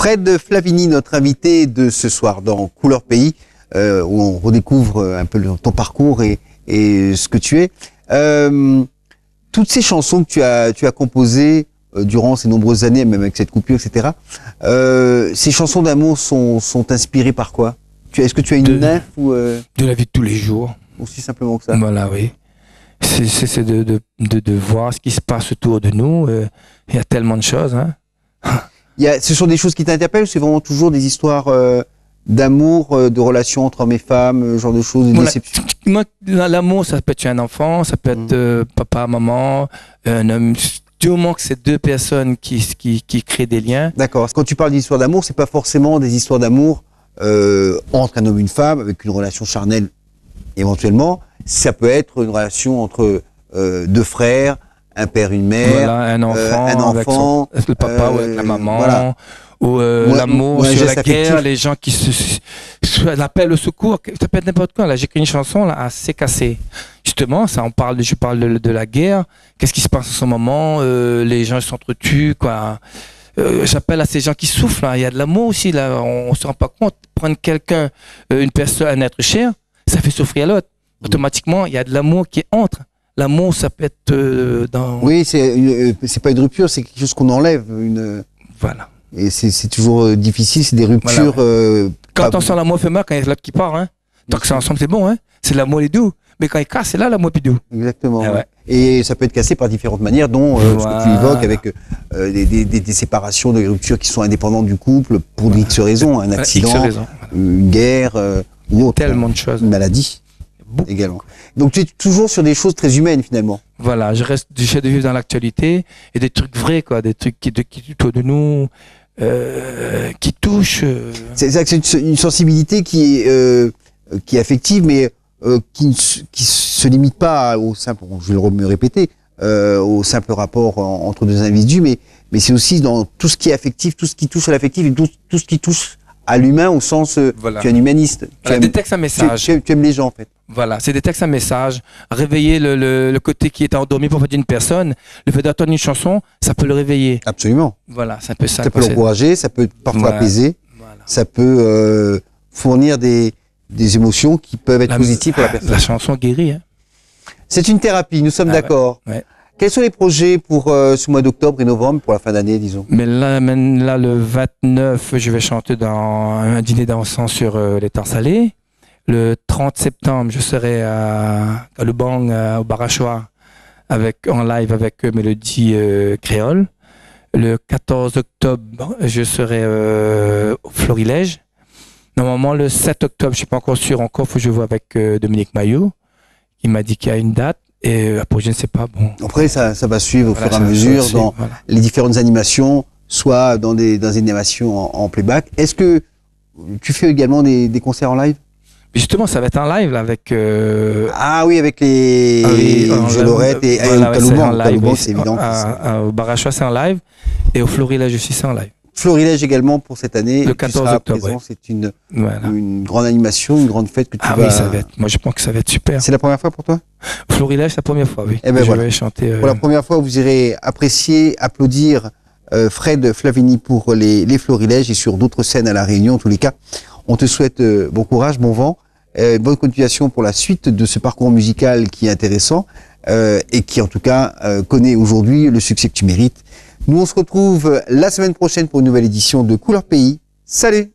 Fred Flavini, notre invité de ce soir dans Couleur Pays, où on redécouvre un peu ton parcours et ce que tu es. Toutes ces chansons que tu as composées durant ces nombreuses années, même avec cette coupure, etc. Ces chansons d'amour sont inspirées par quoi? Est-ce que tu as une nymphe ou de la vie de tous les jours. Aussi simplement que ça? Voilà, oui. C'est de voir ce qui se passe autour de nous. Il y a tellement de choses. Hein. Ce sont des choses qui t'interpellent ou c'est vraiment toujours des histoires d'amour, de relations entre hommes et femmes, genre de choses, de déceptions? L'amour, ça peut être un enfant, ça peut être papa, maman, un homme. Du moment que c'est deux personnes qui créent des liens. D'accord. Quand tu parles d'histoires d'amour, c'est pas forcément des histoires d'amour entre un homme et une femme, avec une relation charnelle éventuellement. Ça peut être une relation entre deux frères, un père, une mère, voilà, un enfant avec le papa ou avec la maman, voilà. Ou l'amour sur la guerre, les gens qui l'appellent au secours, ça peut être n'importe quoi. Là, j'ai écrit une chanson là, assez cassée. Justement, ça, je parle de la guerre. Qu'est-ce qui se passe en ce moment? Les gens s'entretuent, quoi. J'appelle à ces gens qui souffrent. Là. Il y a de l'amour aussi. Là, on se rend pas compte. Prendre quelqu'un, une personne, un être cher, ça fait souffrir l'autre. Automatiquement, il y a de l'amour qui entre. L'amour, ça peut être dans. Oui, c'est pas une rupture, c'est quelque chose qu'on enlève. Voilà. Et c'est toujours difficile, c'est des ruptures. Voilà. Quand on sent l'amour fait mal, quand il y a l'autre qui part, hein. Tant que c'est ensemble, c'est bon, hein. C'est l'amour et doux. Mais quand il casse, c'est là l'amour plus doux. Exactement. Ah ouais. Et ça peut être cassé par différentes manières, dont ce que tu évoques avec des séparations, des ruptures qui sont indépendantes du couple pour X raisons, un accident, une guerre ou autre. Tellement de choses. Une maladie également. Donc tu es toujours sur des choses très humaines finalement. Voilà, j'essaie de vivre dans l'actualité et des trucs vrais, quoi, des trucs qui autour de nous, qui touchent. C'est une sensibilité qui est affective, mais qui se limite pas au simple, je vais me répéter, au simple rapport entre deux individus, mais c'est aussi dans tout ce qui est affectif, tout ce qui touche à l'affectif et tout ce qui touche à l'humain au sens tu es un humaniste. Voilà, des textes à message. Tu aimes les gens en fait. Voilà, c'est des textes à message. Réveiller le côté qui est endormi pour faire d'une personne. Le fait d'entendre une chanson, ça peut le réveiller. Absolument. Voilà, c'est un peu ça. Ça peut l'encourager, ça peut parfois apaiser, ça peut fournir des émotions qui peuvent être positives pour la personne. La chanson guérit. Hein. C'est une thérapie, nous sommes d'accord. Ouais. Quels sont les projets pour ce mois d'octobre et novembre, pour la fin d'année, disons? Mais là, le 29, je vais chanter dans un dîner dansant sur les temps salés. Le 30 septembre, je serai à Lubang, au Barachois, en live avec Mélodie Créole. Le 14 octobre, je serai au Florilège. Normalement, le 7 octobre, je suis pas encore sûr encore, faut que je vois avec Dominique Maillot. Il m'a dit qu'il y a une date. Et après, je ne sais pas. Bon. Après, ça va suivre au fur et à mesure dans les différentes animations, soit dans des animations en playback. Est-ce que tu fais également des concerts en live? Justement, ça va être en live là, avec. Ah oui, avec les Lorette et Talouban, c'est évident. Au Barachois, c'est en live. Et au Florilège aussi, c'est en live. Florilège également pour cette année. Le 14 octobre. Ouais. C'est une grande animation, une grande fête que tu vas. Oui, ça va être. Moi, je pense que ça va être super. C'est la première fois pour toi? Florilège, c'est la première fois, oui. Eh ben je vais chanter. Pour la première fois, vous irez apprécier, applaudir Fred Flavini pour les Florilèges et sur d'autres scènes à La Réunion. En tous les cas, on te souhaite bon courage, bon vent, bonne continuation pour la suite de ce parcours musical qui est intéressant et qui, en tout cas, connaît aujourd'hui le succès que tu mérites. Nous, on se retrouve la semaine prochaine pour une nouvelle édition de Couleur Pays. Salut!